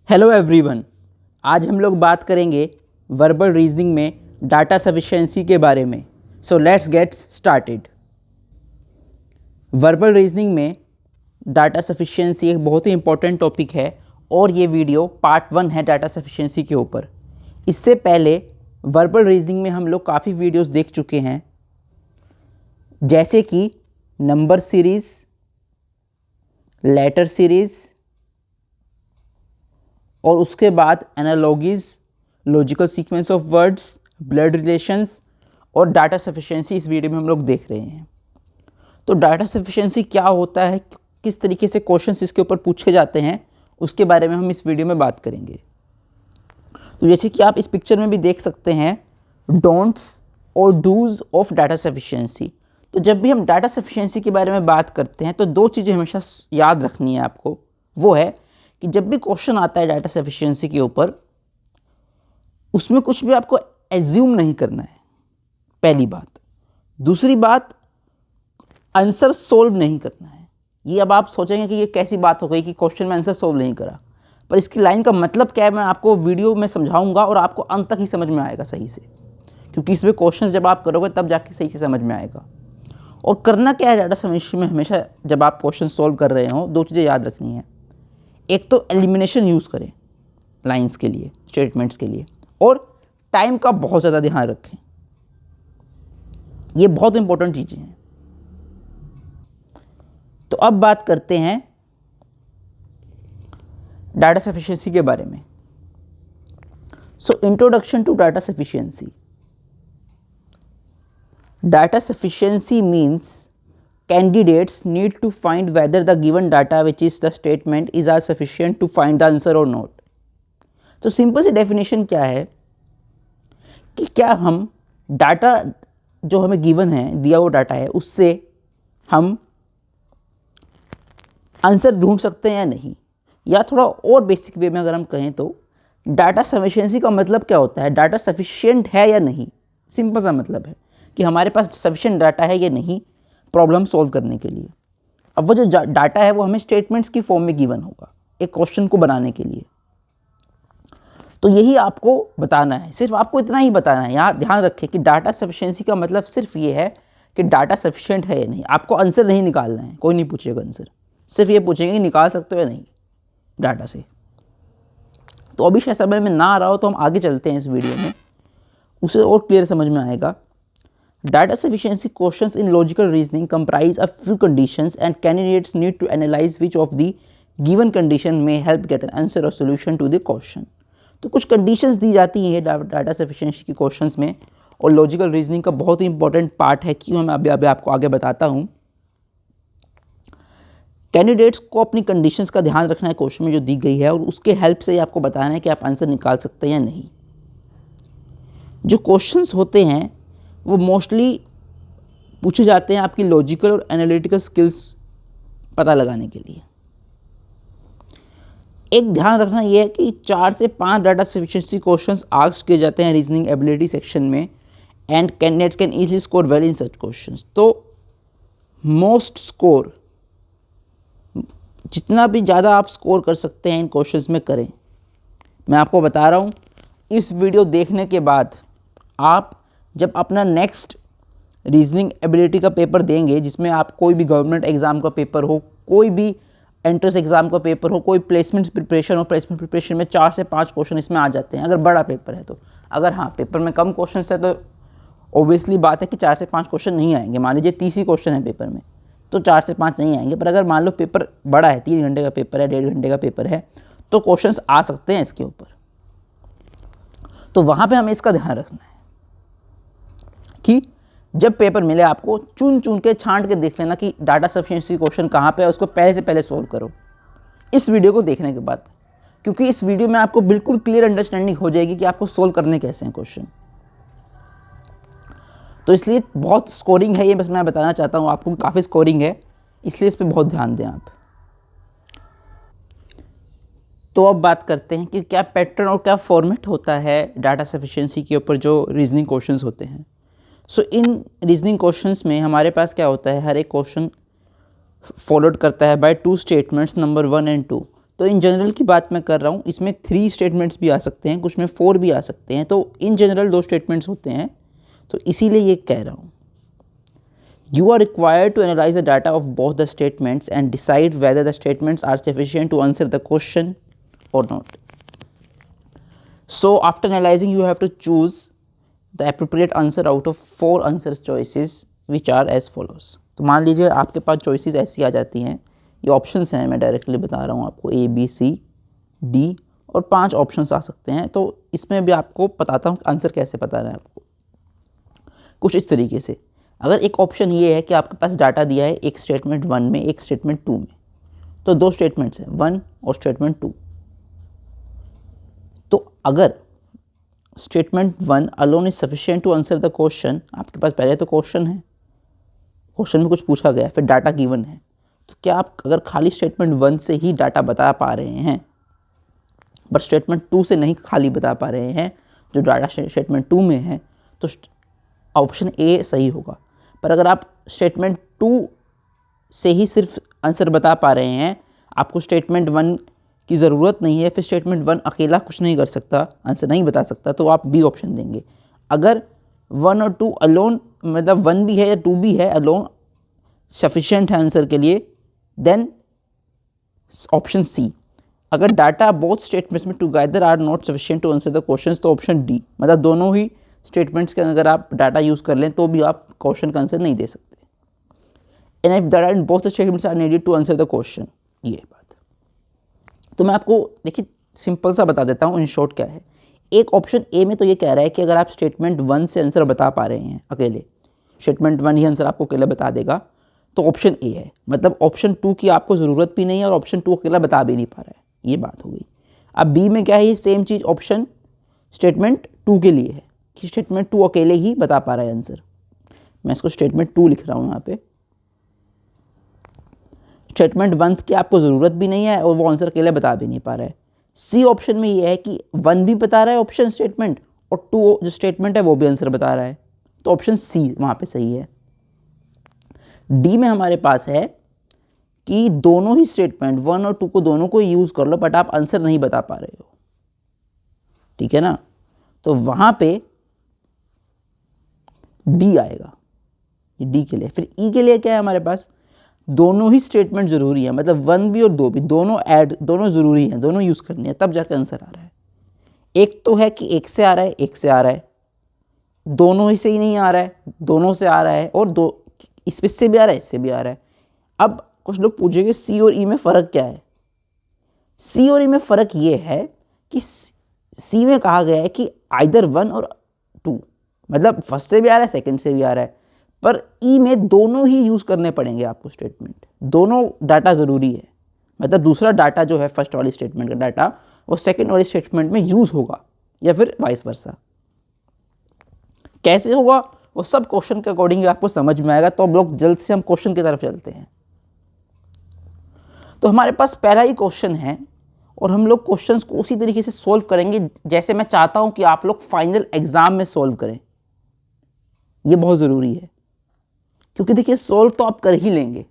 Hello everyone, आज हम लोग बात करेंगे वर्बल रीजनिंग में डाटा सफिशिएंसी के बारे में। So let's get started. Verbal reasoning में डाटा सफिशिएंसी एक बहुत ही इंपॉर्टेंट टॉपिक है और ये वीडियो पार्ट 1 है डाटा सफिशिएंसी के ऊपर। इससे पहले वर्बल रीजनिंग में हम लोग काफ़ी वीडियोस देख चुके हैं, जैसे कि नंबर सीरीज़, लेटर सीरीज़ और उसके बाद analogies, logical sequence of words, blood relations और डाटा सफिशिएंसी इस वीडियो में हम लोग देख रहे हैं। तो डाटा सफिशिएंसी क्या होता है, किस तरीके से क्वेश्चंस इसके ऊपर पूछे जाते हैं, उसके बारे में हम इस वीडियो में बात करेंगे। तो जैसे कि आप इस पिक्चर में भी देख सकते हैं, डोंट्स और डूज ऑफ डाटा सफिशिएंसी। तो जब भी हम डाटा सफिशिएंसी के बारे में बात करते हैं तो दो चीज़ें हमेशा याद रखनी है आपको। वो है कि जब भी क्वेश्चन आता है डाटा सफिशिएंसी के ऊपर, उसमें कुछ भी आपको एज्यूम नहीं करना है, पहली बात। दूसरी बात, आंसर सोल्व नहीं करना है। ये अब आप सोचेंगे कि ये कैसी बात हो गई कि क्वेश्चन में आंसर सोल्व नहीं करा, पर इसकी लाइन का मतलब क्या है मैं आपको वीडियो में समझाऊंगा और आपको अंत तक ही समझ में आएगा सही से, क्योंकि इसमें क्वेश्चन जब आप करोगे तब जाके सही से समझ में आएगा। और करना क्या है डाटा सफिशिएंसी में, हमेशा जब आप क्वेश्चन सोल्व कर रहे हो दो चीज़ें याद रखनी है। एक तो एलिमिनेशन यूज़ करें लाइंस के लिए, स्टेटमेंट्स के लिए, और टाइम का बहुत ज़्यादा ध्यान रखें। ये बहुत इंपॉर्टेंट चीज़ें हैं। तो अब बात करते हैं डाटा सफिशिएंसी के बारे में। So introduction to data sufficiency. Data sufficiency means candidates need to find whether the given data which is the statement is are sufficient to find the answer or not। तो simple सी definition क्या है कि क्या हम data जो हमें given है, दिया हुआ डाटा है, उससे हम आंसर ढूंढ सकते हैं या नहीं। या थोड़ा और बेसिक वे में अगर हम कहें तो डाटा सफिशिएंसी का मतलब क्या होता है, डाटा सफिशिएंट है या नहीं। सिंपल सा मतलब है कि हमारे पास सफिशिएंट डाटा है या नहीं प्रॉब्लम सॉल्व करने के लिए। अब वो जो डाटा है वो हमें स्टेटमेंट्स की फॉर्म में गिवन होगा एक क्वेश्चन को बनाने के लिए। तो यही आपको बताना है, सिर्फ आपको इतना ही बताना है। यहाँ ध्यान रखें कि डाटा सफिशिएंसी का मतलब सिर्फ ये है कि डाटा सफिशिएंट है या नहीं। आपको आंसर नहीं निकालना है, कोई नहीं पूछेगा आंसर, सिर्फ ये पूछेंगे कि निकाल सकते हो या नहीं डाटा से। तो अभी शायद समझ में ना आ रहा हो तो हम आगे चलते हैं इस वीडियो में, उसे और क्लियर समझ में आएगा। Data sufficiency questions in logical reasoning comprise a few conditions and candidates need to analyze which of the given condition may help get an answer or solution to the question। तो कुछ conditions दी जाती हैं data sufficiency की questions में, और logical reasoning का बहुत ही important part है, क्यों मैं अभी आपको आगे बताता हूँ। कैंडिडेट्स को अपनी कंडीशंस का ध्यान रखना है क्वेश्चन में जो दी गई है, और उसके हेल्प से आपको बताना है कि आप आंसर निकाल सकते हैं या नहीं। जो क्वेश्चंस होते हैं वो मोस्टली पूछे जाते हैं आपकी लॉजिकल और एनालिटिकल स्किल्स पता लगाने के लिए। एक ध्यान रखना यह है कि 4 से 5 डाटा सफिशिएंसी क्वेश्चंस आस्क किए जाते हैं रीजनिंग एबिलिटी सेक्शन में, and candidates can easily score well in such questions. तो मोस्ट स्कोर, जितना भी ज़्यादा आप स्कोर कर सकते हैं इन क्वेश्चंस में करें। मैं आपको बता रहा हूँ, इस वीडियो देखने के बाद आप जब अपना नेक्स्ट रीजनिंग एबिलिटी का पेपर देंगे, जिसमें आप कोई भी गवर्नमेंट एग्ज़ाम का पेपर हो, कोई भी एंट्रेंस एग्ज़ाम का पेपर हो, कोई प्लेसमेंट प्रिपरेशन हो, प्लेसमेंट प्रिपरेशन में 4 से 5 क्वेश्चन इसमें आ जाते हैं अगर बड़ा पेपर है तो। अगर हाँ पेपर में कम क्वेश्चन है तो ऑब्वियसली बात है कि 4 से 5 क्वेश्चन नहीं आएंगे। मान लीजिए 30 ही क्वेश्चन है पेपर में तो 4 से 5 नहीं आएंगे, पर अगर मान लो पेपर बड़ा है, 3 घंटे का पेपर है, 1.5 घंटे का पेपर है, तो क्वेश्चन आ सकते हैं इसके ऊपर। तो वहाँ पर हमें इसका ध्यान रखना है कि जब पेपर मिले आपको चुन चुन के छांट के देख लेना कि डाटा सफिशिएंसी क्वेश्चन कहाँ पे है, उसको पहले से पहले सोल्व करो इस वीडियो को देखने के बाद, क्योंकि इस वीडियो में आपको बिल्कुल क्लियर अंडरस्टैंडिंग हो जाएगी कि आपको सोल्व करने कैसे हैं क्वेश्चन। तो इसलिए बहुत स्कोरिंग है ये, बस मैं बताना चाहता हूँ आपको, काफ़ी स्कोरिंग है, इसलिए इस पर बहुत ध्यान दें आप। तो अब बात करते हैं कि क्या पैटर्न और क्या फॉर्मेट होता है डाटा सफिशिएंसी के ऊपर जो रीजनिंग क्वेश्चंस होते हैं। सो इन रीजनिंग क्वेश्चंस में हमारे पास क्या होता है, हर एक क्वेश्चन फॉलोड करता है बाय 2 स्टेटमेंट्स नंबर 1 एंड 2। तो इन जनरल की बात मैं कर रहा हूँ, इसमें 3 स्टेटमेंट्स भी आ सकते हैं, कुछ में 4 भी आ सकते हैं, तो इन जनरल 2 स्टेटमेंट्स होते हैं, तो इसीलिए ये कह रहा हूँ। You are required to analyze the data of both the statements and decide whether the statements are sufficient to answer the question or not. So after analyzing, you have to choose the appropriate answer out of 4 answer choices which are as follows. तो मान लीजिए आपके पास choices ऐसी आ जाती हैं, ये options हैं, मैं directly बता रहा हूँ आपको, A, B, C, D और 5 options आ सकते हैं। तो इसमें भी आपको बताता हूँ आंसर कैसे बताना है आपको, कुछ इस तरीके से। अगर एक ऑप्शन ये है कि आपके पास डाटा दिया है एक स्टेटमेंट 1 में, एक स्टेटमेंट 2 में, तो 2 स्टेटमेंट्स हैं, 1 और स्टेटमेंट 2। तो अगर statement 1 alone is sufficient to answer the question, आपके पास पहले तो क्वेश्चन है, क्वेश्चन में कुछ पूछा गया, फिर डाटा गिवन है, तो क्या आप अगर खाली स्टेटमेंट 1 से ही डाटा बता पा रहे हैं बट स्टेटमेंट 2 से नहीं खाली बता पा रहे हैं जो डाटा स्टेटमेंट 2 में है, तो ऑप्शन ए सही होगा। पर अगर आप स्टेटमेंट 2 से ही सिर्फ आंसर बता पा रहे हैं, आपको स्टेटमेंट 1 की ज़रूरत नहीं है, फिर स्टेटमेंट 1 अकेला कुछ नहीं कर सकता, आंसर नहीं बता सकता, तो आप बी ऑप्शन देंगे। अगर 1 और 2 अलोन, मतलब 1 भी है या 2 भी है अलोन सफिशिएंट है आंसर के लिए, देन ऑप्शन सी। अगर डाटा बोथ स्टेटमेंट्स में together are not sufficient to answer the questions, तो ऑप्शन डी, मतलब दोनों ही स्टेटमेंट्स के अगर आप डाटा यूज़ कर लें तो भी आप क्वेश्चन का आंसर नहीं दे सकते। And if data in both statements are needed to answer the question, ये बात। तो मैं आपको देखिए सिंपल सा बता देता हूँ इन शॉर्ट क्या है। एक ऑप्शन ए में तो ये कह रहा है कि अगर आप स्टेटमेंट 1 से आंसर बता पा रहे हैं अकेले, स्टेटमेंट 1 ही आंसर आपको अकेला बता देगा, तो ऑप्शन ए है। मतलब ऑप्शन 2 की आपको ज़रूरत भी नहीं है और ऑप्शन 2 अकेला बता भी नहीं पा रहा है, ये बात हो गई। अब बी में क्या है, ये सेम चीज़ ऑप्शन स्टेटमेंट 2 के लिए है कि स्टेटमेंट 2 अकेले ही बता पा रहा है आंसर। मैं इसको स्टेटमेंट 2 लिख रहा हूँ यहाँ पे। स्टेटमेंट 1 की आपको ज़रूरत भी नहीं है और वो आंसर अकेले बता भी नहीं पा रहा है। सी ऑप्शन में ये है कि 1 भी बता रहा है ऑप्शन स्टेटमेंट, और 2 जो स्टेटमेंट है वो भी आंसर बता रहा है, तो ऑप्शन सी वहाँ पे सही है। डी में हमारे पास है कि दोनों ही स्टेटमेंट 1 और 2 को दोनों को यूज़ कर लो बट आप आंसर नहीं बता पा रहे हो, ठीक है ना, तो वहाँ पे डी आएगा, ये डी के लिए। फिर ई के लिए क्या है हमारे पास, दोनों ही स्टेटमेंट ज़रूरी है, मतलब 1 भी और 2 भी, दोनों ज़रूरी हैं, दोनों यूज़ करनी है, तब जाकर आंसर आ रहा है। एक तो है कि एक से आ रहा है, एक से आ रहा है, दोनों ही से ही नहीं आ रहा है, दोनों से आ रहा है, और दो इससे भी आ रहा है, इससे भी आ रहा है। अब कुछ लोग पूछेंगे सी और ई में फ़र्क क्या है। सी और ई में फ़र्क ये है कि सी में कहा गया है कि आइदर 1 और 2, मतलब फर्स्ट से भी आ रहा है, सेकंड से भी आ रहा है, पर ई में दोनों ही यूज़ करने पड़ेंगे आपको स्टेटमेंट, दोनों डाटा ज़रूरी है। मतलब दूसरा डाटा जो है फर्स्ट वाली स्टेटमेंट का डाटा, वो सेकंड वाली स्टेटमेंट में यूज़ होगा, या फिर वाइस वर्सा। कैसे होगा वो सब क्वेश्चन के अकॉर्डिंग आपको समझ में आएगा। तो हम लोग जल्द से हम क्वेश्चन की तरफ चलते हैं। तो हमारे पास पहला ही क्वेश्चन है और हम लोग क्वेश्चंस को उसी तरीके से सोल्व करेंगे जैसे मैं चाहता हूं कि आप लोग फाइनल एग्जाम में सोल्व करें। ये बहुत ज़रूरी है, क्योंकि देखिए सोल्व तो आप कर ही लेंगे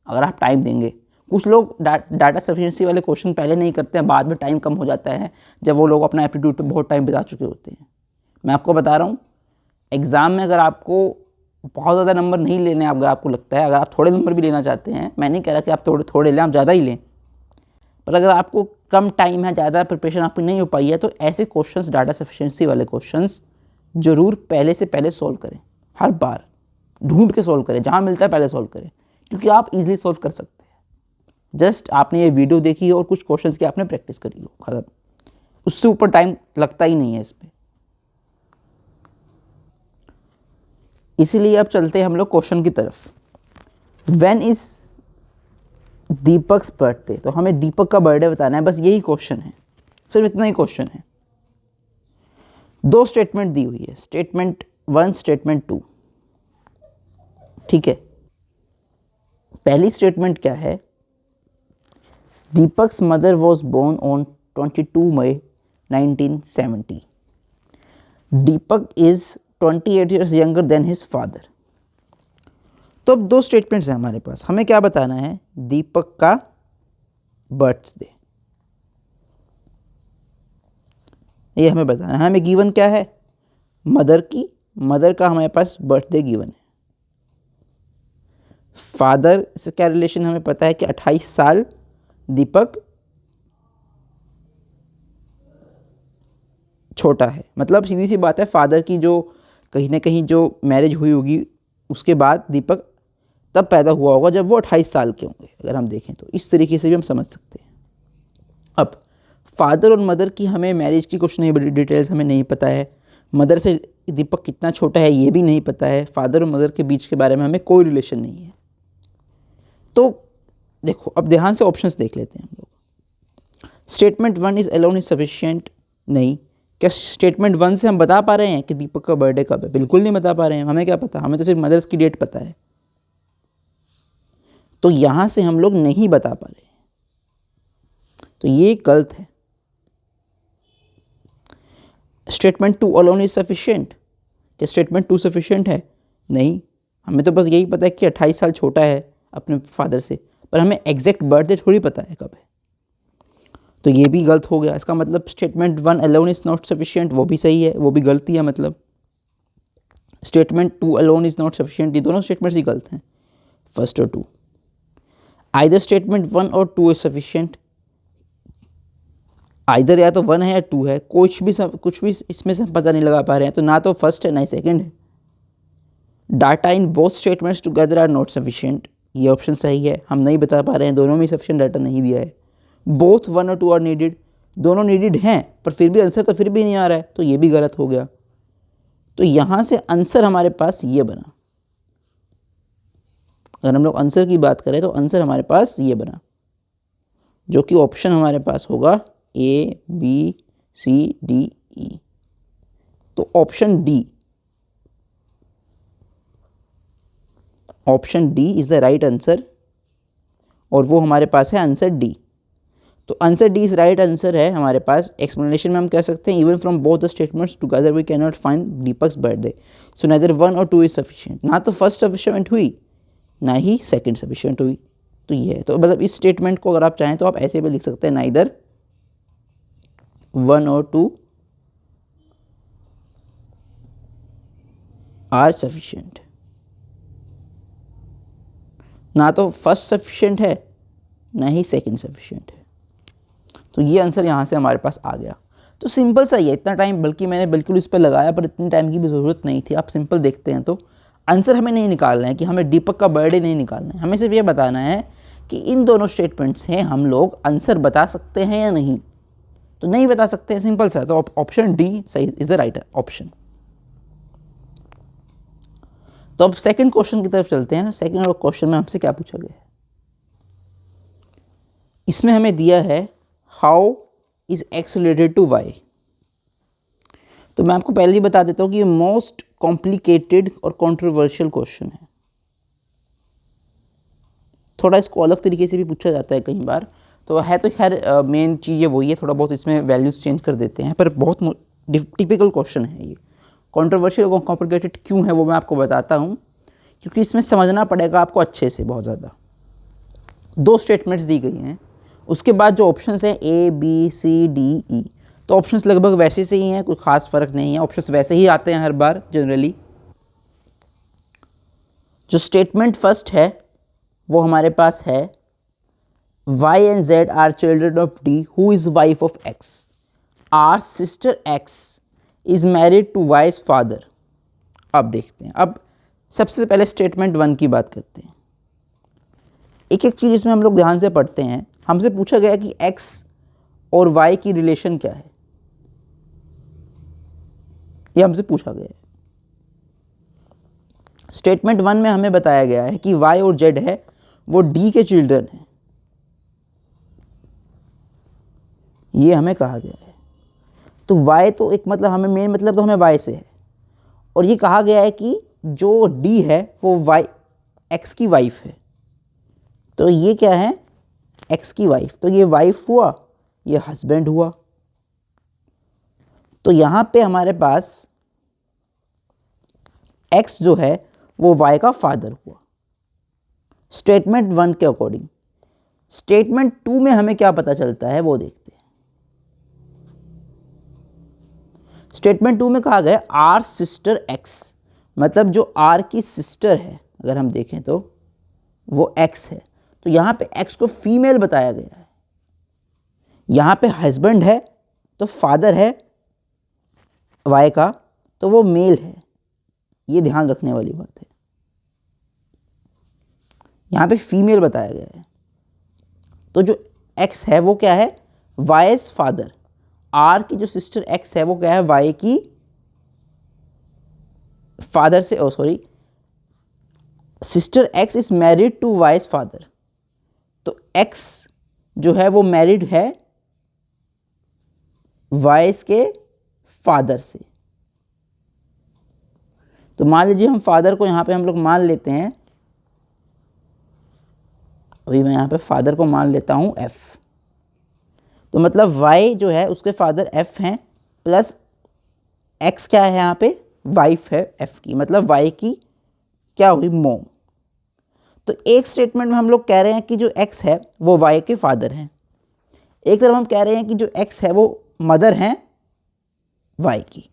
अगर आप टाइम देंगे। कुछ लोग डाटा सफिशिएंसी वाले क्वेश्चन पहले नहीं करते हैं, बाद में टाइम कम हो जाता है जब वो लोग अपना एप्टीट्यूड पे बहुत टाइम बिता चुके होते हैं। मैं आपको बता रहा हूँ, एग्ज़ाम में अगर आपको बहुत ज़्यादा नंबर नहीं लेने, अगर आपको लगता है, अगर आप थोड़े नंबर भी लेना चाहते हैं, मैं नहीं कह रहा कि आप थोड़े लें, आप ज़्यादा ही लें, पर अगर आपको कम टाइम है, ज़्यादा प्रिपरेशन आपकी नहीं हो पाई है, तो ऐसे क्वेश्चंस, डाटा सफिशिएंसी वाले क्वेश्चंस ज़रूर पहले से पहले सोल्व करें। हर बार ढूंढ के सोल्व करें, जहाँ मिलता है पहले सोल्व करें, क्योंकि आप इजीली सोल्व कर सकते हैं। जस्ट आपने ये वीडियो देखी हो और कुछ क्वेश्चंस की आपने प्रैक्टिस करी हो, खत्म। उससे ऊपर टाइम लगता ही नहीं है इसमें। इसीलिए अब चलते हैं हम लोग क्वेश्चन की तरफ। व्हेन इज दीपक्स बर्थडे, तो हमें दीपक का बर्थडे बताना है, बस यही क्वेश्चन है, सिर्फ इतना ही क्वेश्चन है। 2 स्टेटमेंट दी हुई है, स्टेटमेंट 1, स्टेटमेंट 2, ठीक है। पहली स्टेटमेंट क्या है, Deepak's mother was born on 22 May 1970। Deepak is 28 years younger than his father. तो अब 2 स्टेटमेंट्स हैं हमारे पास, हमें क्या बताना है, दीपक का बर्थडे, ये हमें बताना है। हमें गिवन क्या है, मदर का हमारे पास बर्थडे गिवन है। फादर से क्या रिलेशन हमें पता है कि 28 साल दीपक छोटा है, मतलब सीधी सी बात है, फादर की जो कहीं ना कहीं जो मैरिज हुई होगी उसके बाद दीपक तब पैदा हुआ होगा जब वो 28 साल के होंगे, अगर हम देखें तो इस तरीके से भी हम समझ सकते हैं। अब फादर और मदर की हमें मैरिज की कुछ नहीं बड़ी डिटेल्स हमें नहीं पता है, मदर से दीपक कितना छोटा है ये भी नहीं पता है, फादर और मदर के बीच के बारे में हमें कोई रिलेशन नहीं है। तो देखो अब ध्यान से ऑप्शंस देख लेते हैं हम लोग। Statement 1 is alone is sufficient, नहीं। क्या स्टेटमेंट 1 से हम बता पा रहे हैं कि दीपक का बर्थडे कब है? बिल्कुल नहीं बता पा रहे हैं। हमें क्या पता, हमें तो सिर्फ मदर्स की डेट पता है, तो यहां से हम लोग नहीं बता पा रहे, तो ये गलत है। स्टेटमेंट 2 अलोन इज सफिशिएंट, क्या स्टेटमेंट 2 सफिशिएंट है? नहीं, हमें तो बस यही पता है कि 28 साल छोटा है अपने फादर से, पर हमें एग्जैक्ट बर्थडे थोड़ी पता है कब है, तो ये भी गलत हो गया। इसका मतलब statement 1 alone is not sufficient, वो भी सही है, वो भी गलती है। मतलब statement 2 alone is not sufficient, ये दोनों स्टेटमेंट्स ही गलत हैं, फर्स्ट और 2। आइदर स्टेटमेंट 1 और 2 इज सफिशिएंट, आइदर या तो 1 है या 2 है, कुछ भी इसमें से हम पता नहीं लगा पा रहे हैं, तो ना तो फर्स्ट है ना ही सेकंड है। Data in both statements together are not sufficient, ये ऑप्शन सही है, हम नहीं बता पा रहे हैं, दोनों में सफिशिएंट डाटा नहीं दिया है। बोथ 1 और 2 आर नीडेड, दोनों नीडेड हैं पर फिर भी आंसर तो फिर भी नहीं आ रहा है, तो ये भी गलत हो गया। तो यहाँ से आंसर हमारे पास ये बना, अगर हम लोग आंसर की बात करें तो आंसर हमारे पास ये बना, जो कि ऑप्शन हमारे पास होगा A B C D E. तो option D is the right answer, और वो हमारे पास है आंसर डी। तो answer D is right answer है हमारे पास। एक्सप्लेनेशन में हम कह सकते हैं even from both the statements together we can not find Deepak's birthday, so neither 1 और 2 इज सफिशिएंट, ना तो फर्स्ट सफिशिएंट हुई ना ही सेकंड सफिशिएंट हुई, तो ये है। तो मतलब इस स्टेटमेंट को अगर आप चाहें तो आप ऐसे भी लिख सकते हैं, नाइदर 1 और 2 आर सफिशिएंट, ना तो फर्स्ट सफिशिएंट है ना ही सेकंड सफिशिएंट है। तो ये आंसर यहाँ से हमारे पास आ गया। तो सिंपल सा ही है, इतना टाइम बल्कि मैंने बिल्कुल इस पर लगाया, पर इतने टाइम की भी ज़रूरत नहीं थी। आप सिंपल देखते हैं तो आंसर हमें नहीं निकालना है कि हमें दीपक का बर्थडे नहीं निकालना है, हमें सिर्फ ये बताना है कि इन दोनों स्टेटमेंट्स से हम लोग आंसर बता सकते हैं या नहीं। तो नहीं बता सकते हैं, सिंपल सा, तो ऑप्शन डी सही इज द राइट ऑप्शन। तो अब सेकंड क्वेश्चन की तरफ चलते हैं। सेकंड क्वेश्चन में हमसे क्या पूछा गया है, इसमें हमें दिया है how is X related to Y. तो मैं आपको पहले ही बता देता हूँ कि ये मोस्ट कॉम्प्लिकेटेड और कंट्रोवर्शियल क्वेश्चन है। थोड़ा इसको अलग तरीके से भी पूछा जाता है कई बार, तो है तो खैर मेन चीज़ ये वही है, थोड़ा बहुत इसमें वैल्यूज़ चेंज कर देते हैं, पर बहुत टिपिकल क्वेश्चन है ये। कंट्रोवर्शियल और कॉम्प्लिकेटेड क्यों है वो मैं आपको बताता हूँ, क्योंकि इसमें समझना पड़ेगा आपको अच्छे से, बहुत ज़्यादा। 2 स्टेटमेंट्स दी गई हैं, उसके बाद जो ऑप्शंस हैं A B C D E, तो ऑप्शंस लगभग वैसे से ही हैं, कोई ख़ास फ़र्क नहीं है, ऑप्शंस वैसे ही आते हैं हर बार जनरली। जो स्टेटमेंट फर्स्ट है वो हमारे पास है y and z are children of D who is wife of X. Our sister X is married to Y's father. अब देखते हैं, अब सबसे पहले स्टेटमेंट 1 की बात करते हैं। एक एक चीज़ इसमें हम लोग ध्यान से पढ़ते हैं। हमसे पूछा गया कि X और Y की रिलेशन क्या है, ये हमसे पूछा गया है। स्टेटमेंट 1 में हमें बताया गया है कि Y और Z है वो D के चिल्ड्रन हैं, ये हमें कहा गया है। तो y तो एक मतलब हमें मेन मतलब तो हमें y से है, और ये कहा गया है कि जो d है वो y x की वाइफ है, तो ये क्या है x की वाइफ, तो ये वाइफ हुआ, ये हस्बैंड हुआ। तो यहाँ पे हमारे पास x जो है वो y का फादर हुआ स्टेटमेंट 1 के अकॉर्डिंग। स्टेटमेंट 2 में हमें क्या पता चलता है वो देखते हैं। स्टेटमेंट 2 में कहा गया आर सिस्टर एक्स, मतलब जो आर की सिस्टर है अगर हम देखें तो वो एक्स है, तो यहाँ पे एक्स को फीमेल बताया गया है। यहाँ पे हस्बैंड है तो फादर है वाई का, तो वो मेल है, ये ध्यान रखने वाली बात है। यहाँ पे फीमेल बताया गया है, तो जो एक्स है वो क्या है, वाई's फादर। आर की जो सिस्टर एक्स है वो क्या है, वाई की फादर से, oh sorry, sister X is married to Y's father, तो एक्स जो है वो मैरिड है वाई's के फादर से। तो मान लीजिए हम फादर को यहाँ पे हम लोग मान लेते हैं, अभी मैं यहाँ पे फादर को मान लेता हूँ एफ, तो मतलब वाई जो है उसके फादर एफ हैं, प्लस एक्स क्या है यहाँ पे, वाइफ है एफ की, मतलब वाई की क्या हुई, मोम। तो एक स्टेटमेंट में हम लोग कह रहे हैं कि जो एक्स है वो वाई के फादर हैं, एक तरफ हम कह रहे हैं कि जो एक्स है वो मदर हैं वाई की।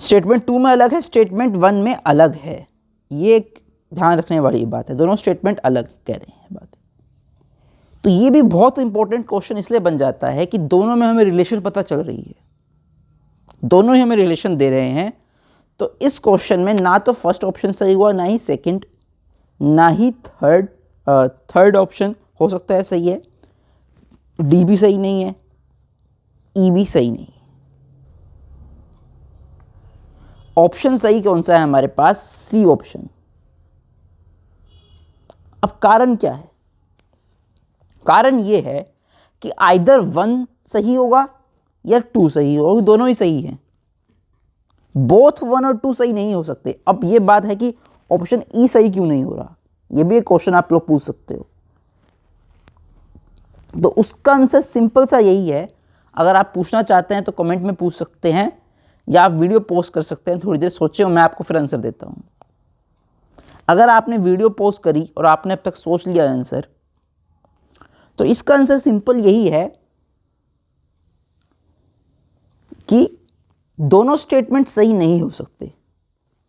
स्टेटमेंट 2 में अलग है, स्टेटमेंट 1 में अलग है, ये एक ध्यान रखने वाली बात है, दोनों स्टेटमेंट अलग कह रहे हैं बात। तो ये भी बहुत इंपॉर्टेंट क्वेश्चन इसलिए बन जाता है कि दोनों में हमें रिलेशन पता चल रही है, दोनों ही हमें रिलेशन दे रहे हैं। तो इस क्वेश्चन में ना तो फर्स्ट ऑप्शन सही हुआ, ना ही सेकंड, ना ही थर्ड ऑप्शन हो सकता है सही है, डी भी सही नहीं है, ई भी सही नहीं है। ऑप्शन सही कौन सा है हमारे पास, सी ऑप्शन। अब कारण क्या है, कारण ये है कि आइदर 1 सही होगा या 2 सही होगा, दोनों ही सही हैं, बोथ 1 और 2 सही नहीं हो सकते। अब ये बात है कि ऑप्शन ई सही क्यों नहीं हो रहा, ये भी एक क्वेश्चन आप लोग पूछ सकते हो। तो उसका आंसर सिंपल सा यही है, अगर आप पूछना चाहते हैं तो कमेंट में पूछ सकते हैं या आप वीडियो पोस्ट कर सकते हैं, थोड़ी देर सोचे और मैं आपको फिर आंसर देता हूँ। अगर आपने वीडियो पोस्ट करी और आपने अब तक सोच लिया आंसर, तो इसका आंसर सिंपल यही है कि दोनों स्टेटमेंट सही नहीं हो सकते।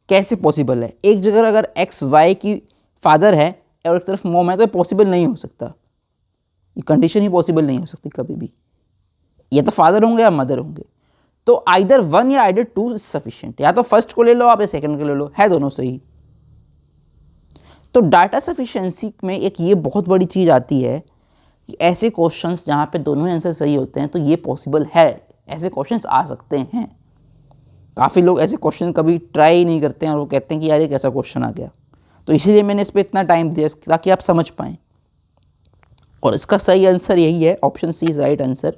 कैसे पॉसिबल है, एक जगह अगर एक्स वाई की फादर है और एक तरफ मोम है तो पॉसिबल नहीं हो सकता, ये कंडीशन ही पॉसिबल नहीं हो सकती कभी भी, या तो फादर होंगे या मदर होंगे। तो आइदर 1 या आइदर 2 सफिशिएंट, या तो फर्स्ट को ले लो आप या सेकंड को ले लो, है दोनों सही। तो डाटा सफिशिएंसी में एक ये बहुत बड़ी चीज़ आती है कि ऐसे क्वेश्चंस जहाँ पे दोनों ही आंसर सही होते हैं तो ये पॉसिबल है, ऐसे क्वेश्चंस आ सकते हैं। काफ़ी लोग ऐसे क्वेश्चन कभी ट्राई ही नहीं करते हैं और वो कहते हैं कि यार ये कैसा क्वेश्चन आ गया। तो इसीलिए मैंने इस पर इतना टाइम दिया ताकि आप समझ पाएँ, और इसका सही आंसर यही है, option C is right answer.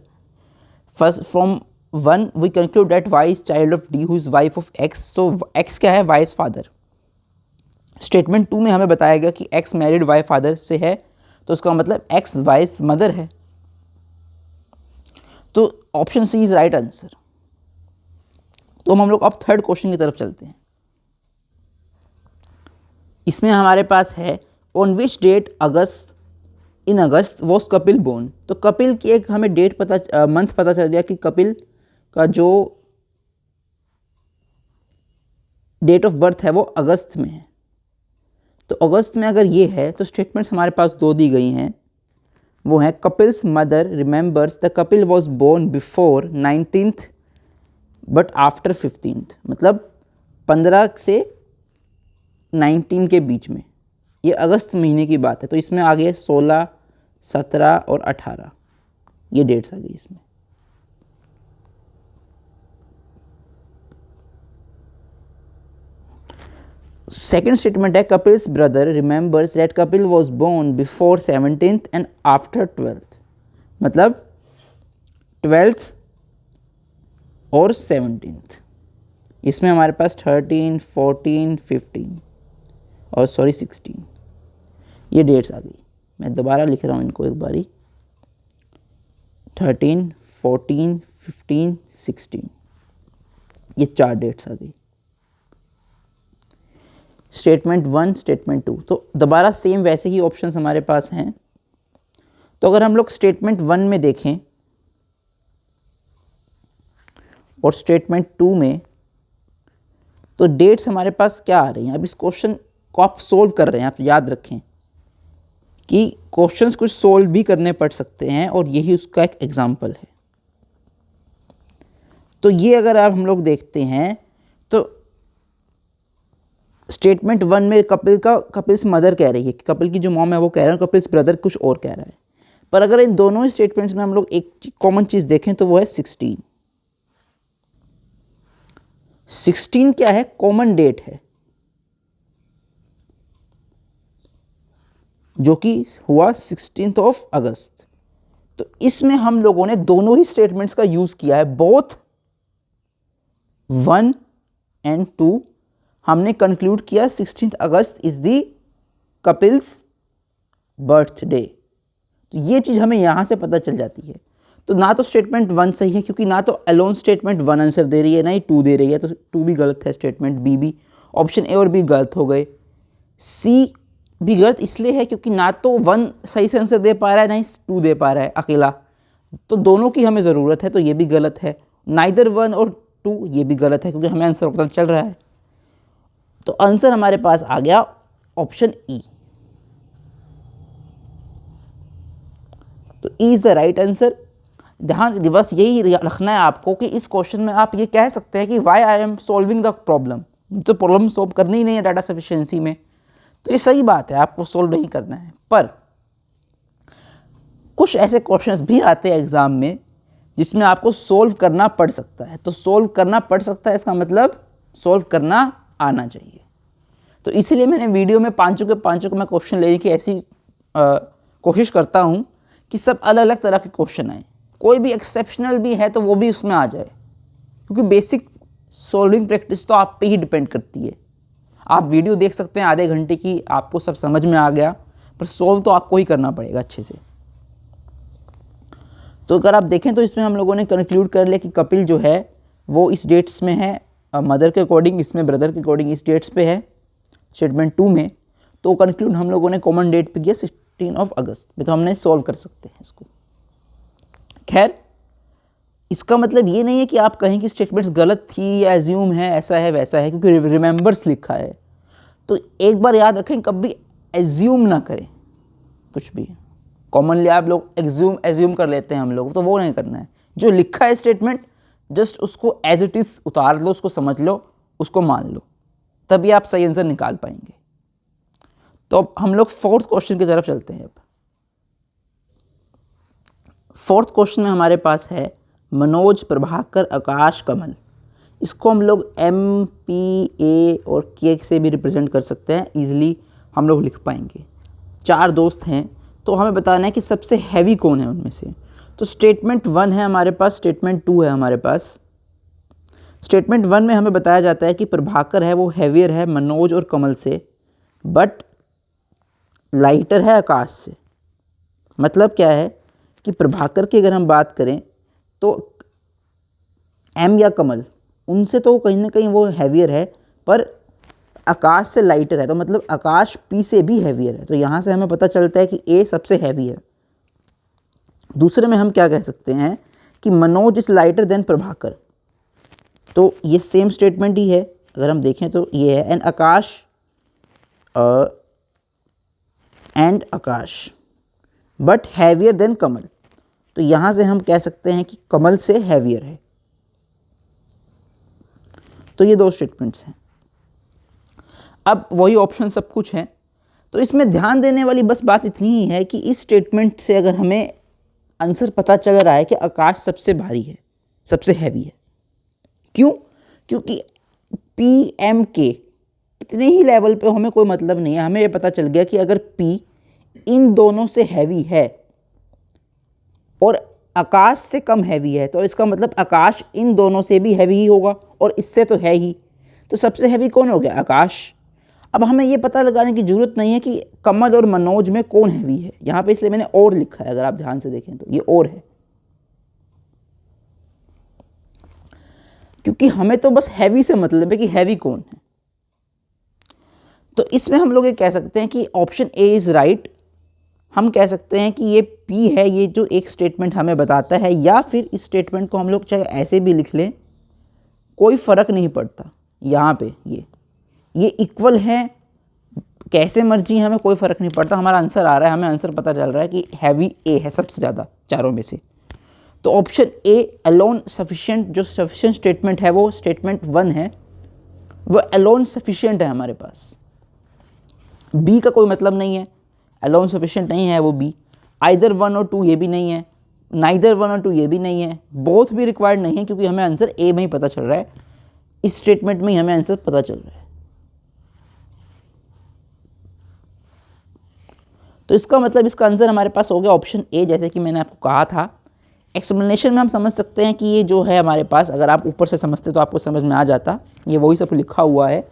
First from 1 we conclude that Y is child of D who is wife of X, so X क्या है, वाई इज फादर। स्टेटमेंट 2 में हमें बताया गया कि एक्स मैरिड वाई फादर से है, तो उसका मतलब एक्स वाइस मदर है, तो option C is right answer. तो हम लोग अब थर्ड क्वेश्चन की तरफ चलते हैं। इसमें हमारे पास है on which date in August was Kapil born. तो कपिल की एक हमें डेट पता, मंथ पता चल गया कि कपिल का जो डेट ऑफ बर्थ है वो अगस्त में है। तो अगस्त में अगर ये है तो स्टेटमेंट्स हमारे पास 2 दी गई हैं, वो है Kapil's mother remembers the Kapil was born before 19th but after 15th, मतलब 15 से 19 के बीच में, ये अगस्त महीने की बात है। तो इसमें आ गए 16, 17 और 18, ये डेट्स आ गई इसमें। सेकेंड स्टेटमेंट है Kapil's brother remembers that Kapil was born before 17th and after 12th, मतलब 12th और 17th। इसमें हमारे पास 13, 14, 15 और 16, ये डेट्स आ गई। मैं दोबारा लिख रहा हूँ इनको एक बारी, 13, 14, 15, 16, ये 4 डेट्स आ गई। स्टेटमेंट 1, स्टेटमेंट 2, तो दोबारा सेम वैसे ही ऑप्शंस हमारे पास हैं। तो अगर हम लोग स्टेटमेंट 1 में देखें और स्टेटमेंट 2 में, तो डेट्स हमारे पास क्या आ रही हैं। अब इस क्वेश्चन को आप सोल्व कर रहे हैं, आप याद रखें कि क्वेश्चंस कुछ सोल्व भी करने पड़ सकते हैं और यही उसका एक एग्जाम्पल है। तो ये अगर आप हम लोग देखते हैं तो स्टेटमेंट 1 में कपिल्स मदर कह रही है कि कपिल की जो मॉम है वो कह रहा है, कपिल्स ब्रदर कुछ और कह रहा है। पर अगर इन दोनों ही स्टेटमेंट्स में हम लोग एक कॉमन चीज़ देखें तो वो है 16। 16 क्या है, कॉमन डेट है जो कि हुआ 16 अगस्त। तो इसमें हम लोगों ने दोनों ही स्टेटमेंट्स का यूज किया है, बोथ 1 एंड 2। हमने कंक्लूड किया 16 अगस्त इज द कपिल्स बर्थडे। तो ये चीज़ हमें यहाँ से पता चल जाती है। तो ना तो स्टेटमेंट 1 सही है क्योंकि ना तो अलोन स्टेटमेंट 1 आंसर दे रही है ना ही 2 दे रही है, तो 2 भी गलत है, स्टेटमेंट बी भी, ऑप्शन ए और बी गलत हो गए। सी भी गलत इसलिए है क्योंकि ना तो 1 सही से आंसर दे पा रहा है ना ही 2 दे पा रहा है अकेला, तो दोनों की हमें ज़रूरत है, तो ये भी गलत है। नाइदर 1 और 2 ये भी गलत है क्योंकि हमें आंसर पता चल रहा है। तो आंसर हमारे पास आ गया ऑप्शन ई। तो E is the right answer. ध्यान बस यही रखना है आपको कि इस क्वेश्चन में आप ये कह सकते हैं कि why I am solving the problem, तो प्रॉब्लम सॉल्व करनी ही नहीं है डाटा सफिशिएंसी में, तो ये सही बात है, आपको सोल्व नहीं करना है। पर कुछ ऐसे क्वेश्चंस भी आते हैं एग्जाम में जिसमें आपको सोल्व करना पड़ सकता है। तो सोल्व करना पड़ सकता है इसका मतलब सोल्व करना आना चाहिए। तो इसीलिए मैंने वीडियो में पांचों के मैं क्वेश्चन लेने की ऐसी कोशिश करता हूँ कि सब अलग अलग तरह के क्वेश्चन आए, कोई भी एक्सेप्शनल भी है तो वो भी उसमें आ जाए, क्योंकि बेसिक सोल्विंग प्रैक्टिस तो आप पे ही डिपेंड करती है। आप वीडियो देख सकते हैं आधे घंटे की, आपको सब समझ में आ गया, पर सोल्व तो आपको ही करना पड़ेगा अच्छे से। तो अगर आप देखें तो इसमें हम लोगों ने कंक्लूड कर लिया कि कपिल जो है वो इस डेट्स में है, मदर के अकॉर्डिंग, इसमें ब्रदर के अकॉर्डिंग इस डेट्स पे है स्टेटमेंट 2 में। तो कंक्लूड हम लोगों ने कॉमन डेट पे किया 16 अगस्त में, तो हमने सॉल्व कर सकते हैं इसको। खैर, इसका मतलब ये नहीं है कि आप कहें कि स्टेटमेंट्स गलत थी या एज्यूम है, ऐसा है वैसा है, क्योंकि रिमेंबर्स लिखा है। तो एक बार याद रखें, कभी एज्यूम ना करें कुछ भी। कॉमनली आप लोग एज्यूम कर लेते हैं हम लोग, तो वो नहीं करना है। जो लिखा है स्टेटमेंट जस्ट उसको एज इट इज उतार लो, उसको समझ लो, उसको मान लो, तभी आप सही आंसर निकाल पाएंगे। तो अब हम लोग फोर्थ क्वेश्चन की तरफ चलते हैं। अब फोर्थ क्वेश्चन में हमारे पास है मनोज, प्रभाकर, आकाश, कमल। इसको हम लोग M, P, A और K से भी रिप्रेजेंट कर सकते हैं, इजीली हम लोग लिख पाएंगे। 4 दोस्त हैं, तो हमें बताना है कि सबसे हैवी कौन है उनमें से। तो स्टेटमेंट 1 है हमारे पास, स्टेटमेंट 2 है हमारे पास। स्टेटमेंट 1 में हमें बताया जाता है कि प्रभाकर है वो हैवियर है मनोज और कमल से, बट लाइटर है आकाश से। मतलब क्या है कि प्रभाकर की अगर हम बात करें तो M या कमल उनसे तो कहीं ना कहीं वो हैवियर है, पर आकाश से लाइटर है, तो मतलब आकाश P से भी हैवियर है। तो यहाँ से हमें पता चलता है कि A सबसे हैवी है। दूसरे में हम क्या कह सकते हैं कि Manoj is lighter than Prabhakar, तो ये सेम स्टेटमेंट ही है। अगर हम देखें तो ये है and Akash but heavier than Kamal, तो यहाँ से हम कह सकते हैं कि कमल से हैवियर है। तो ये 2 स्टेटमेंट्स हैं। अब वही ऑप्शन सब कुछ है, तो इसमें ध्यान देने वाली बस बात इतनी ही है कि इस स्टेटमेंट से अगर हमें आंसर पता चल रहा है कि आकाश सबसे भारी है, सबसे हैवी है। क्यों? क्योंकि PMK कितने ही लेवल पे हमें कोई मतलब नहीं है, हमें ये पता चल गया कि अगर P इन दोनों से हैवी है और आकाश से कम हैवी है, तो इसका मतलब आकाश इन दोनों से भी हैवी ही होगा, और इससे तो है ही। तो सबसे हैवी कौन हो गया? आकाश। अब हमें ये पता लगाने की जरूरत नहीं है कि कमल और मनोज में कौन हैवी है, यहाँ पे इसलिए मैंने और लिखा है। अगर आप ध्यान से देखें तो ये और है, क्योंकि हमें तो बस हैवी से मतलब है कि हैवी कौन है। तो इसमें हम लोग ये कह सकते हैं कि ऑप्शन ए इज राइट। हम कह सकते हैं कि ये P है, ये जो एक स्टेटमेंट हमें बताता है, या फिर इस स्टेटमेंट को हम लोग चाहे ऐसे भी लिख लें कोई फ़र्क नहीं पड़ता यहाँ पे, ये इक्वल है, कैसे मर्जी हमें कोई फ़र्क नहीं पड़ता, हमारा आंसर आ रहा है, हमें आंसर पता चल रहा है कि हैवी ए है सबसे ज़्यादा चारों में से। तो ऑप्शन ए अलोन सफिशिएंट, जो सफिशिएंट स्टेटमेंट है वो स्टेटमेंट 1 है, वो अलोन सफिशिएंट है हमारे पास। बी का कोई मतलब नहीं है, अलोन सफिशिएंट नहीं है वो बी। आइदर 1 और 2 ये भी नहीं है, नाइदर 1 और 2 ये भी नहीं है, बोथ भी रिक्वायर्ड नहीं है, क्योंकि हमें आंसर ए में ही पता चल रहा है, इस स्टेटमेंट में ही हमें आंसर पता चल रहा है। तो इसका मतलब इसका आंसर हमारे पास हो गया ऑप्शन ए, जैसे कि मैंने आपको कहा था। एक्सप्लेनेशन में हम समझ सकते हैं कि ये जो है हमारे पास, अगर आप ऊपर से समझते तो आपको समझ में आ जाता, ये वही सब लिखा हुआ है।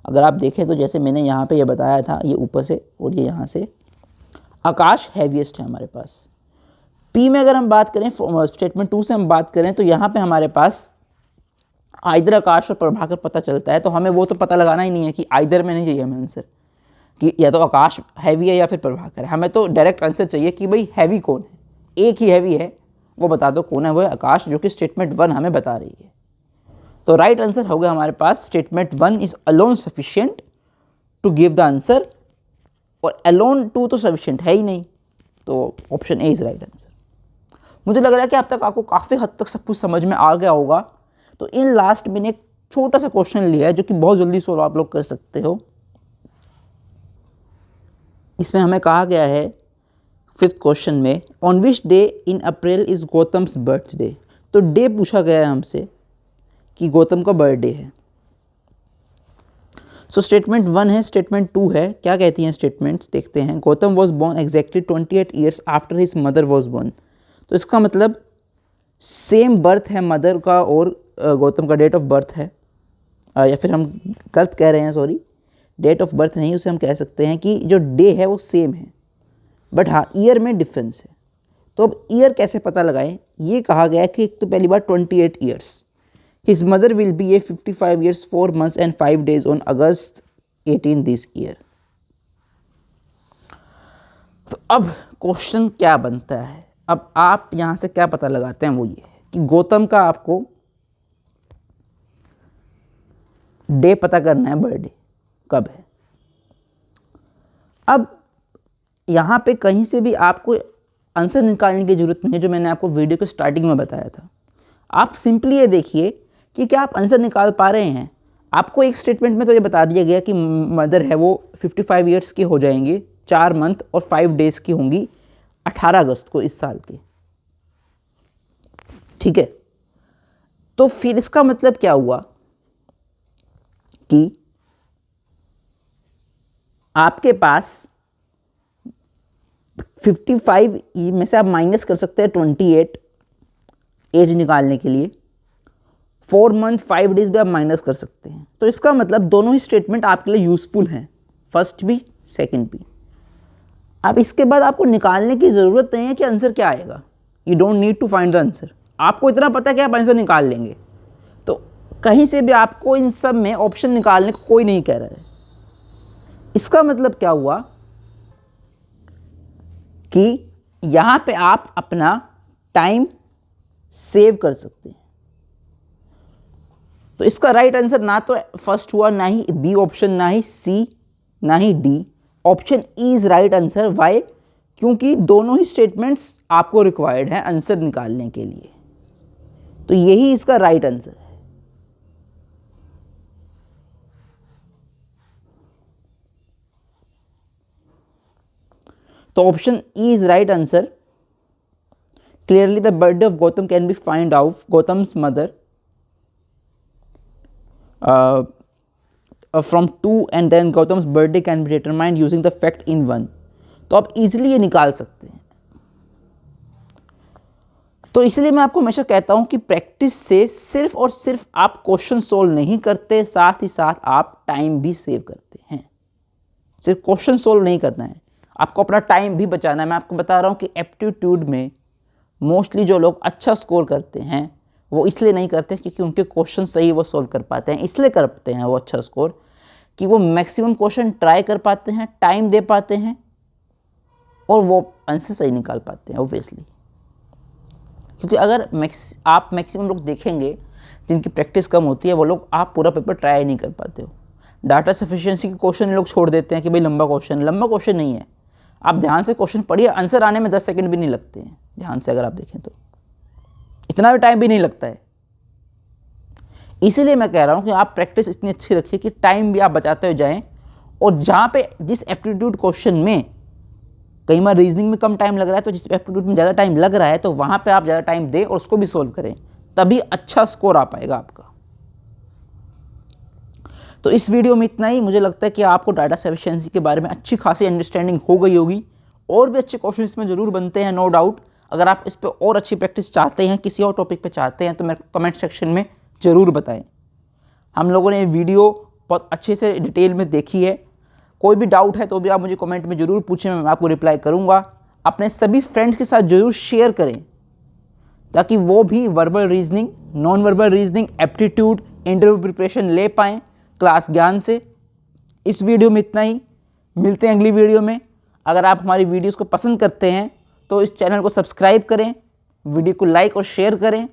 अगर आप देखें तो जैसे मैंने यहाँ पे ये बताया था, ये ऊपर से और ये यहाँ से, आकाश हैवीएस्ट है हमारे पास। पी में अगर हम बात करें, स्टेटमेंट 2 से हम बात करें, तो यहाँ पे हमारे पास आइदर आकाश और प्रभाकर पता चलता है, तो हमें वो तो पता लगाना ही नहीं है कि आइदर में नहीं चाहिए हमें आंसर कि या तो आकाश हैवी है या फिर प्रभाकर है, हमें तो डायरेक्ट आंसर चाहिए कि भाई हैवी कौन है, एक ही हैवी है, वो बता दो कौन है, वो है आकाश, जो कि स्टेटमेंट 1 हमें बता रही है। तो राइट आंसर हो गया हमारे पास statement 1 is alone sufficient to give the answer, और अलोन 2 तो सफिशिएंट है ही नहीं, तो option A is right answer. मुझे लग रहा है कि अब तक आपको काफ़ी हद तक सब कुछ समझ में आ गया होगा। तो इन लास्ट मैंने एक छोटा सा क्वेश्चन लिया है जो कि बहुत जल्दी सोल्व आप लोग कर सकते हो। इसमें हमें कहा गया है 5th क्वेश्चन में, on which day in April is Gautam's birthday. तो डे पूछा गया है हमसे कि गौतम का बर्थडे है। सो स्टेटमेंट 1 है, स्टेटमेंट 2 है, क्या कहती हैं स्टेटमेंट्स देखते हैं। Gautam was born exactly 28 years after his mother was born. तो इसका मतलब सेम बर्थ है मदर का और गौतम का डेट ऑफ बर्थ है, या फिर हम गलत कह रहे हैं, सॉरी, डेट ऑफ बर्थ नहीं, उसे हम कह सकते हैं कि जो डे है वो सेम है, बट हाँ ईयर में डिफरेंस है। तो अब ईयर कैसे पता लगाएं, ये कहा गया है कि एक तो पहली बार 28 years, his mother will be A 55 years 4 months and 5 days on August 18 this year. तो अब क्वेश्चन क्या बनता है, अब आप यहाँ से क्या पता लगाते हैं, वो ये है कि गौतम का आपको डे पता करना है, बर्थडे कब है। अब यहाँ पे कहीं से भी आपको आंसर निकालने की ज़रूरत नहीं है, जो मैंने आपको वीडियो के स्टार्टिंग में बताया था। आप सिंपली ये देखिए कि क्या आप आंसर निकाल पा रहे हैं। आपको एक स्टेटमेंट में तो ये बता दिया गया कि मदर है वो 55 ईयर्स की हो जाएंगी, 4 मंथ और 5 डेज़ की होंगी 18 अगस्त को इस साल के, ठीक है। तो फिर इसका मतलब क्या हुआ कि आपके पास 55 में से आप माइनस कर सकते हैं 28 एज निकालने के लिए, 4 मंथ 5 डेज भी आप माइनस कर सकते हैं। तो इसका मतलब दोनों ही स्टेटमेंट आपके लिए यूजफुल हैं, फर्स्ट भी सेकंड भी। अब इसके बाद आपको निकालने की ज़रूरत नहीं है कि आंसर क्या आएगा, you don't need to find the answer. आपको इतना पता है कि आप आंसर निकाल लेंगे, तो कहीं से भी आपको इन सब में ऑप्शन निकालने को कोई नहीं कह रहा है। इसका मतलब क्या हुआ कि यहाँ पे आप अपना टाइम सेव कर सकते हैं। तो इसका राइट आंसर ना तो फर्स्ट हुआ, ना ही बी ऑप्शन, ना ही सी, ना ही D, option E is right answer. Why? क्योंकि दोनों ही स्टेटमेंट्स आपको रिक्वायर्ड है आंसर निकालने के लिए, तो यही इसका राइट आंसर है। तो option E is right answer. Clearly the birthday of Gautam can be find out Gautam's mother from 2 and then Gautam's birthday can be determined using the fact in 1। तो आप इजीली ये निकाल सकते हैं। तो इसलिए मैं आपको हमेशा कहता हूं कि प्रैक्टिस से सिर्फ और सिर्फ आप क्वेश्चन सोल्व नहीं करते, साथ ही साथ आप टाइम भी सेव करते हैं। सिर्फ क्वेश्चन सोल्व नहीं करना है, आपको अपना टाइम भी बचाना है। मैं आपको बता रहा हूं कि एप्टीट्यूड में मोस्टली जो लोग अच्छा स्कोर करते हैं वो इसलिए नहीं करते क्योंकि उनके क्वेश्चन सही वो सोल्व कर पाते हैं। इसलिए करते हैं वो अच्छा स्कोर कि वो मैक्सिमम क्वेश्चन ट्राई कर पाते हैं, टाइम दे पाते हैं और वो आंसर सही निकाल पाते हैं ऑब्वियसली। क्योंकि अगर आप मैक्सिमम लोग देखेंगे जिनकी प्रैक्टिस कम होती है वो लोग आप पूरा पेपर ट्राई नहीं कर पाते हो। डाटा सफिशिएंसी के क्वेश्चन लोग छोड़ देते हैं कि भाई लंबा क्वेश्चन नहीं है। आप ध्यान से क्वेश्चन पढ़िए, आंसर आने में 10 सेकंड भी नहीं लगते हैं। ध्यान से अगर आप देखें तो इतना भी टाइम भी नहीं लगता है। इसीलिए मैं कह रहा हूं कि आप प्रैक्टिस इतनी अच्छी रखिए कि टाइम भी आप बचाते हुए जाएं, और जहां पे जिस एप्टीट्यूड क्वेश्चन में कई बार रीजनिंग में कम टाइम लग रहा है तो जिस एप्टीट्यूड में ज़्यादा टाइम लग रहा है तो वहां पे आप ज़्यादा टाइम दें और उसको भी सोल्व करें, तभी अच्छा स्कोर आ पाएगा आपका। तो इस वीडियो में इतना ही। मुझे लगता है कि आपको डाटा सफिशिएंसी के बारे में अच्छी खासी अंडरस्टैंडिंग हो गई होगी। और भी अच्छे क्वेश्चन इसमें ज़रूर बनते हैं, नो डाउट। अगर आप इस पर और अच्छी प्रैक्टिस चाहते हैं, किसी और टॉपिक पे चाहते हैं, तो मेरे कमेंट सेक्शन में ज़रूर बताएं। हम लोगों ने वीडियो बहुत अच्छे से डिटेल में देखी है। कोई भी डाउट है तो भी आप मुझे कमेंट में ज़रूर पूछें, मैं आपको रिप्लाई करूँगा। अपने सभी फ्रेंड्स के साथ ज़रूर शेयर करें ताकि वो भी verbal reasoning, non verbal reasoning, aptitude, interview preparation ले पाएँ क्लास ज्ञान से। इस वीडियो में इतना ही, मिलते हैं अगली वीडियो में। अगर आप हमारी वीडियोस को पसंद करते हैं तो इस चैनल को सब्सक्राइब करें, वीडियो को लाइक और शेयर करें।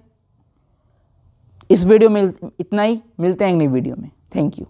इस वीडियो में इतना ही, मिलते हैं अगली वीडियो में। Thank you.